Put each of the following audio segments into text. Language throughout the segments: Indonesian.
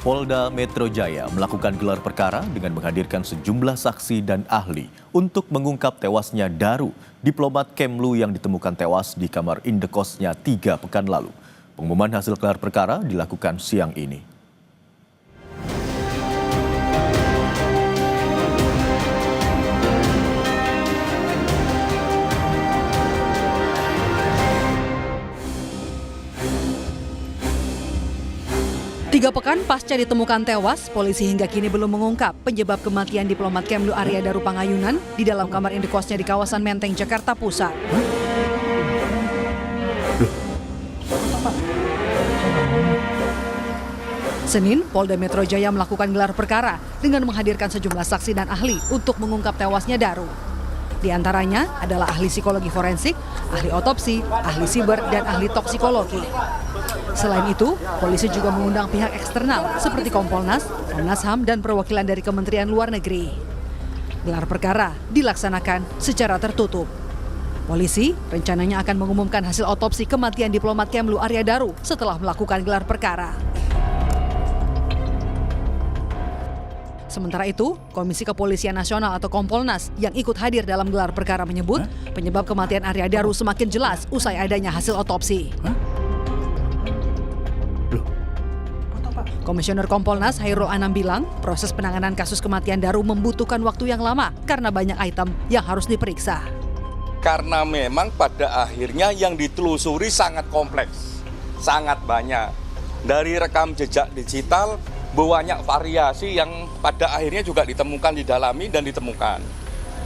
Polda Metro Jaya melakukan gelar perkara dengan menghadirkan sejumlah saksi dan ahli untuk mengungkap tewasnya Daru, diplomat Kemlu yang ditemukan tewas di kamar indekosnya 3 pekan lalu. Pengumuman hasil gelar perkara dilakukan siang ini. Tiga pekan pasca ditemukan tewas, polisi hingga kini belum mengungkap penyebab kematian diplomat Kemlu Arya Daru Pangayunan di dalam kamar indekosnya di kawasan Menteng, Jakarta Pusat. Senin, Polda Metro Jaya melakukan gelar perkara dengan menghadirkan sejumlah saksi dan ahli untuk mengungkap tewasnya Daru. Di antaranya adalah ahli psikologi forensik, ahli otopsi, ahli siber, dan ahli toksikologi. Selain itu, polisi juga mengundang pihak eksternal seperti Kompolnas, Komnas HAM, dan perwakilan dari Kementerian Luar Negeri. Gelar perkara dilaksanakan secara tertutup. Polisi rencananya akan mengumumkan hasil otopsi kematian diplomat Kemlu Arya Daru setelah melakukan gelar perkara. Sementara itu, Komisi Kepolisian Nasional atau Kompolnas yang ikut hadir dalam gelar perkara menyebut penyebab kematian Arya Daru semakin jelas usai adanya hasil otopsi. Komisioner Kompolnas Hairul Anam bilang, proses penanganan kasus kematian Daru membutuhkan waktu yang lama karena banyak item yang harus diperiksa. Karena memang pada akhirnya yang ditelusuri sangat kompleks, sangat banyak. Dari rekam jejak digital, banyak variasi yang pada akhirnya juga ditemukan, didalami dan ditemukan.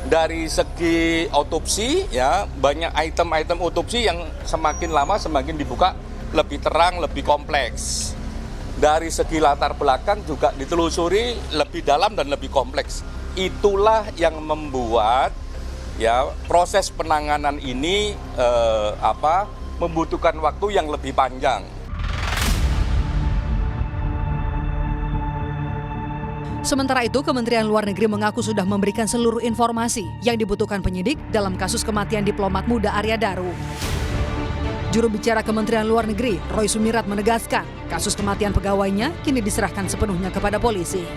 Dari segi otopsi, ya banyak item-item otopsi yang semakin lama semakin dibuka lebih terang, lebih kompleks. Dari segi latar belakang juga ditelusuri lebih dalam dan lebih kompleks. Itulah yang membuat ya proses penanganan ini membutuhkan waktu yang lebih panjang. Sementara itu, Kementerian Luar Negeri mengaku sudah memberikan seluruh informasi yang dibutuhkan penyidik dalam kasus kematian diplomat muda Arya Daru. Juru bicara Kementerian Luar Negeri, Roy Sumirat menegaskan, kasus kematian pegawainya kini diserahkan sepenuhnya kepada polisi.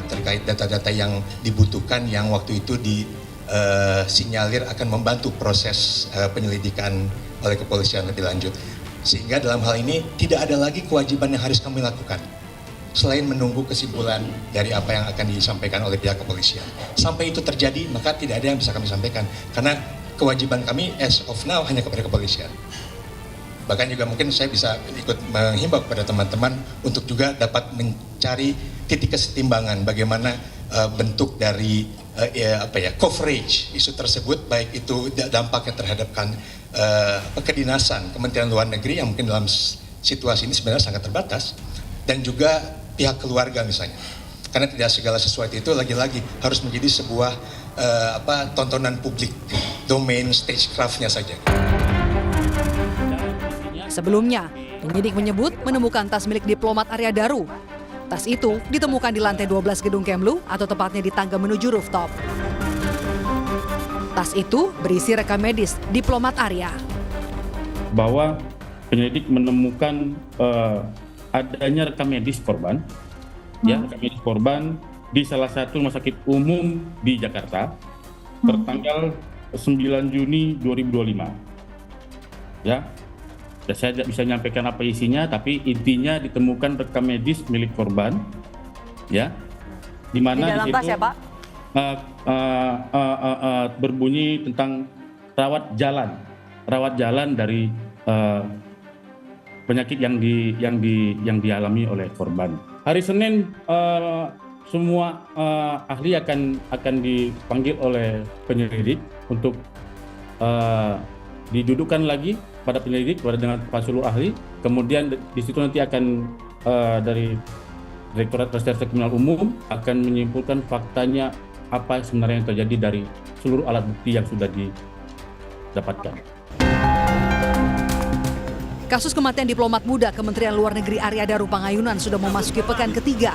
Terkait data-data yang dibutuhkan yang waktu itu disinyalir akan membantu proses penyelidikan oleh kepolisian lebih lanjut. Sehingga dalam hal ini tidak ada lagi kewajiban yang harus kami lakukan selain menunggu kesimpulan dari apa yang akan disampaikan oleh pihak kepolisian. Sampai itu terjadi, maka tidak ada yang bisa kami sampaikan. Karena kewajiban kami as of now hanya kepada kepolisian. Bahkan juga mungkin saya bisa ikut menghimbau kepada teman-teman untuk juga dapat mencari titik kesetimbangan bagaimana bentuk dari coverage isu tersebut, baik itu dampaknya terhadap kedinasan Kementerian Luar Negeri yang mungkin dalam situasi ini sebenarnya sangat terbatas, dan juga pihak keluarga misalnya. Karena tidak segala sesuatu itu lagi-lagi harus menjadi sebuah tontonan publik, domain stagecraft-nya saja. Sebelumnya, penyidik menyebut menemukan tas milik diplomat Arya Daru. Tas itu ditemukan di lantai 12 gedung Kemlu atau tepatnya di tangga menuju rooftop. Tas itu berisi rekam medis diplomat Arya. Bahwa penyelidik menemukan adanya rekam medis korban, rekam medis korban di salah satu rumah sakit umum di Jakarta tertanggal 9 Juni 2025. Ya, saya tidak bisa menyampaikan apa isinya, tapi intinya ditemukan rekam medis milik korban, ya, di mana di situ berbunyi tentang rawat jalan dari penyakit yang dialami oleh korban. Hari Senin semua ahli akan dipanggil oleh penyelidik untuk didudukkan lagi pada penyelidik dengan seluruh ahli. Kemudian di situ nanti akan dari Direktorat Reserse Kriminal Umum akan menyimpulkan faktanya apa sebenarnya yang terjadi dari seluruh alat bukti yang sudah didapatkan. Kasus kematian diplomat muda Kementerian Luar Negeri Arya Daru Pangayunan sudah memasuki pekan ketiga.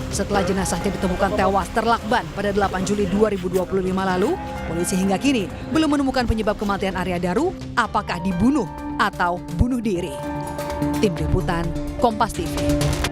Setelah jenazahnya ditemukan tewas terlakban pada 8 Juli 2025 lalu, polisi hingga kini belum menemukan penyebab kematian Arya Daru, apakah dibunuh atau bunuh diri. Tim Liputan, Kompas TV.